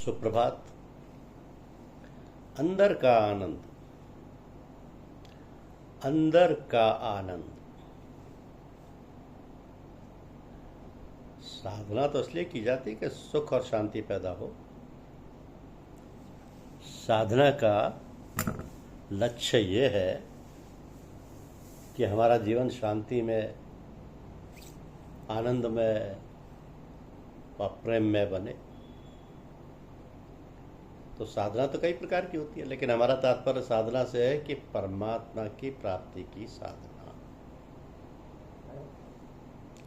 सुप्रभात। अंदर का आनंद, अंदर का आनंद। साधना तो इसलिए की जाती है कि सुख और शांति पैदा हो। साधना का लक्ष्य ये है कि हमारा जीवन शांति में, आनंद में और प्रेम में बने। तो साधना तो कई प्रकार की होती है, लेकिन हमारा तात्पर्य साधना से है कि परमात्मा की प्राप्ति की साधना,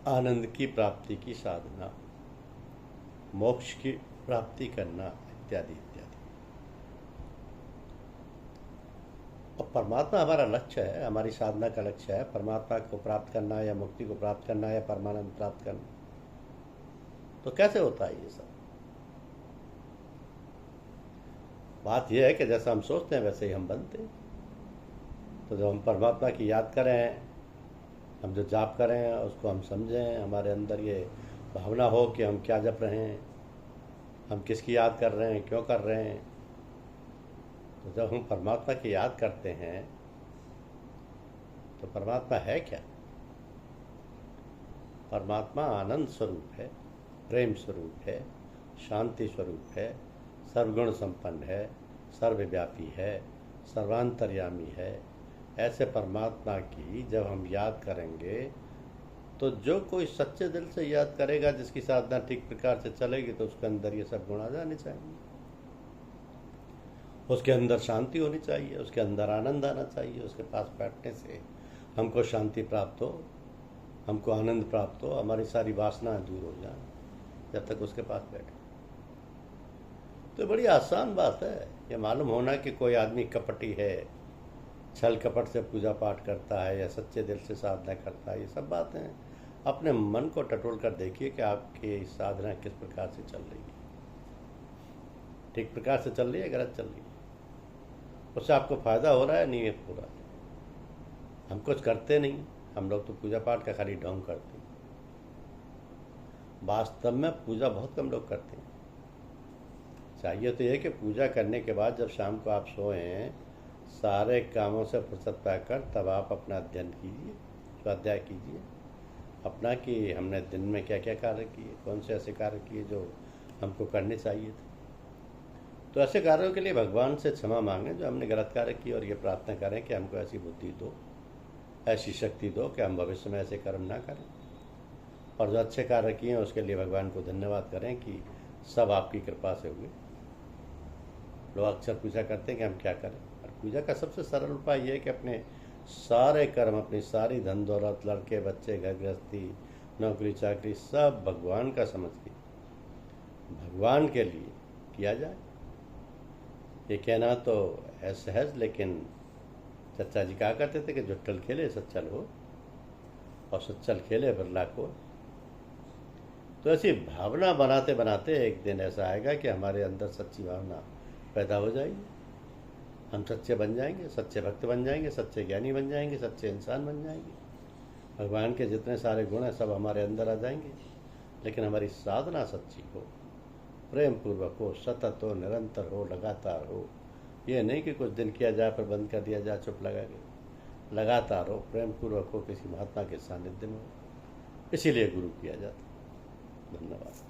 आनंद की प्राप्ति की साधना, मोक्ष की प्राप्ति करना इत्यादि इत्यादि। और परमात्मा हमारा लक्ष्य है, हमारी साधना का लक्ष्य है। परमात्मा को प्राप्त करना या मुक्ति को प्राप्त करना या परमानंद प्राप्त करना। तो कैसे होता है ये सब? बात यह है कि जैसा हम सोचते हैं वैसे ही हम बनते हैं। तो जब हम परमात्मा की याद करें, हम जो जाप करें उसको हम समझें, हमारे अंदर ये भावना हो कि हम क्या जप रहे हैं, हम किसकी याद कर रहे हैं, क्यों कर रहे हैं। तो जब हम परमात्मा की याद करते हैं तो परमात्मा है क्या? परमात्मा आनंद स्वरूप है, प्रेम स्वरूप है, शांति स्वरूप है, सर्वगुण संपन्न है, सर्वव्यापी है, सर्वांतर्यामी है। ऐसे परमात्मा की जब हम याद करेंगे तो जो कोई सच्चे दिल से याद करेगा, जिसकी साधना ठीक प्रकार से चलेगी, तो उसके अंदर ये सब गुण आ जाने चाहिए। उसके अंदर शांति होनी चाहिए, उसके अंदर आनंद आना चाहिए। उसके पास बैठने से हमको शांति प्राप्त हो, हमको आनंद प्राप्त हो, हमारी सारी वासनाएं दूर हो जाए जब तक उसके पास बैठे। तो बड़ी आसान बात है ये मालूम होना कि कोई आदमी कपटी है, छल कपट से पूजा पाठ करता है या सच्चे दिल से साधना करता है। ये सब बातें अपने मन को टटोल कर देखिए कि आपकी साधना किस प्रकार से चल रही है, ठीक प्रकार से चल रही है, गलत चल रही है, उससे आपको फायदा हो रहा है, नहीं हो रहा है। हम कुछ करते नहीं, हम लोग तो पूजा पाठ का खाली ढोंग करते हैं। वास्तव में पूजा बहुत कम लोग करते हैं। चाहिए तो यह कि पूजा करने के बाद जब शाम को आप सोएं, सारे कामों से फुर्सत पाकर तब आप अपना अध्ययन कीजिए, स्वाध्याय कीजिए अपना कि हमने दिन में क्या क्या कार्य किए, कौन से ऐसे कार्य किए जो हमको करने चाहिए थे। तो ऐसे कार्यों के लिए भगवान से क्षमा मांगें जो हमने गलत कार्य किए, और ये प्रार्थना करें कि हमको ऐसी बुद्धि दो, ऐसी शक्ति दो कि हम भविष्य में ऐसे कर्म ना करें। और जो अच्छे कार्य किए हैं उसके लिए भगवान को धन्यवाद करें कि सब आपकी कृपा से हुए। लोग अक्सर पूजा करते हैं कि हम क्या करें, और पूजा का सबसे सरल उपाय यह है कि अपने सारे कर्म, अपनी सारी धन दौलत, लड़के बच्चे, घर गृहस्थी, नौकरी चाकरी, सब भगवान का समझ के भगवान के लिए किया जाए। ये कहना तो है सहज, लेकिन चचा जी कहा करते थे कि जुट्टल खेले सच्चल हो, और सच्चल खेले बिरला को। तो ऐसी भावना बनाते बनाते एक दिन ऐसा आएगा कि हमारे अंदर सच्ची भावना पैदा हो जाएगी। हम सच्चे बन जाएंगे, सच्चे भक्त बन जाएंगे, सच्चे ज्ञानी बन जाएंगे, सच्चे इंसान बन जाएंगे। भगवान के जितने सारे गुण हैं सब हमारे अंदर आ जाएंगे। लेकिन हमारी साधना सच्ची हो, प्रेम पूर्वक हो, सतत हो, निरंतर हो, लगातार हो। ये नहीं कि कुछ दिन किया जाए फिर बंद कर दिया जाए चुप लगा के। लगातार हो, प्रेम पूर्वक हो, किसी महात्मा के सानिध्य में हो। इसीलिए गुरु किया जाता है। धन्यवाद।